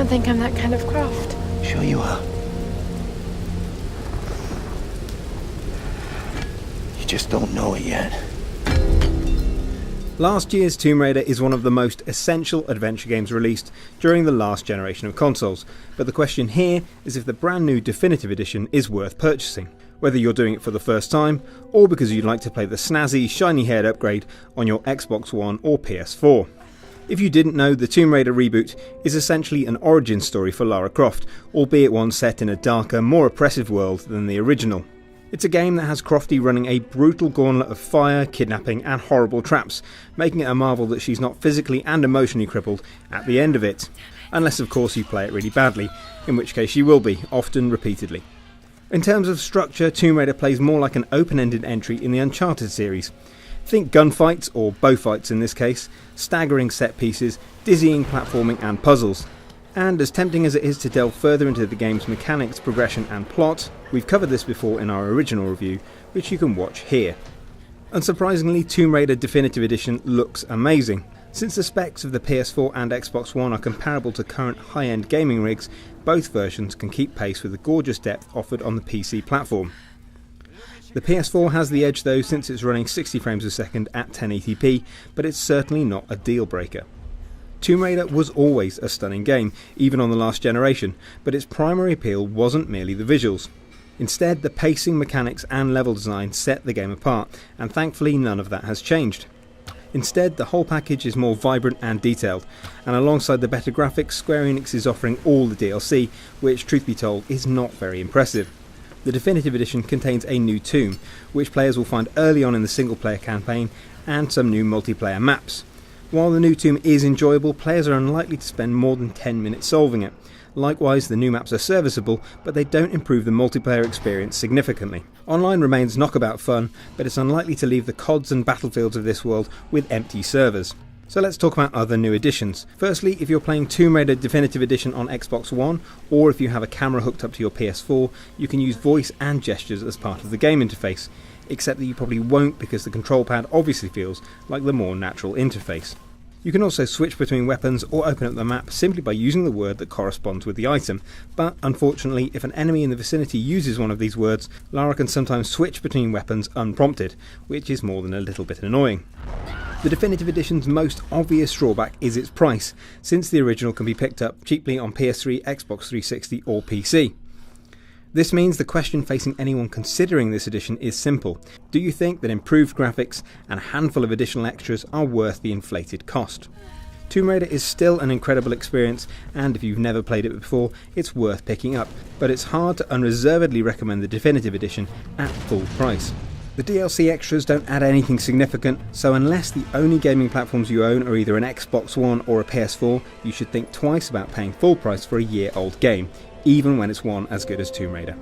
don't think I'm that kind of Croft. Sure you are. You just don't know it yet. Last year's Tomb Raider is one of the most essential adventure games released during the last generation of consoles, but the question here is if the brand new Definitive Edition is worth purchasing, whether you're doing it for the first time or because you'd like to play the snazzy, shiny-haired upgrade on your Xbox One or PS4. If you didn't know, the Tomb Raider reboot is essentially an origin story for Lara Croft, albeit one set in a darker, more oppressive world than the original. It's a game that has Crofty running a brutal gauntlet of fire, kidnapping and horrible traps, making it a marvel that she's not physically and emotionally crippled at the end of it. Unless of course you play it really badly, in which case you will be, often repeatedly. In terms of structure, Tomb Raider plays more like an open-ended entry in the Uncharted series. Think gunfights, or bow fights in this case, staggering set pieces, dizzying platforming and puzzles. And as tempting as it is to delve further into the game's mechanics, progression and plot, we've covered this before in our original review, which you can watch here. Unsurprisingly, Tomb Raider Definitive Edition looks amazing. Since the specs of the PS4 and Xbox One are comparable to current high-end gaming rigs, both versions can keep pace with the gorgeous depth offered on the PC platform. The PS4 has the edge though, since it's running 60 frames a second at 1080p, but it's certainly not a deal breaker. Tomb Raider was always a stunning game, even on the last generation, but its primary appeal wasn't merely the visuals. Instead, the pacing, mechanics and level design set the game apart, and thankfully none of that has changed. Instead, the whole package is more vibrant and detailed, and alongside the better graphics, Square Enix is offering all the DLC, which, truth be told, is not very impressive. The Definitive Edition contains a new tomb, which players will find early on in the single-player campaign, and some new multiplayer maps. While the new tomb is enjoyable, players are unlikely to spend more than 10 minutes solving it. Likewise, the new maps are serviceable, but they don't improve the multiplayer experience significantly. Online remains knockabout fun, but it's unlikely to leave the CODs and battlefields of this world with empty servers. So let's talk about other new additions. Firstly, if you're playing Tomb Raider Definitive Edition on Xbox One, or if you have a camera hooked up to your PS4, you can use voice and gestures as part of the game interface, except that you probably won't because the control pad obviously feels like the more natural interface. You can also switch between weapons or open up the map simply by using the word that corresponds with the item, but unfortunately if an enemy in the vicinity uses one of these words, Lara can sometimes switch between weapons unprompted, which is more than a little bit annoying. The Definitive Edition's most obvious drawback is its price, since the original can be picked up cheaply on PS3, Xbox 360 or PC. This means the question facing anyone considering this edition is simple. Do you think that improved graphics and a handful of additional extras are worth the inflated cost? Tomb Raider is still an incredible experience, and if you've never played it before, it's worth picking up, but it's hard to unreservedly recommend the Definitive Edition at full price. The DLC extras don't add anything significant, so unless the only gaming platforms you own are either an Xbox One or a PS4, you should think twice about paying full price for a year-old game, even when it's one as good as Tomb Raider.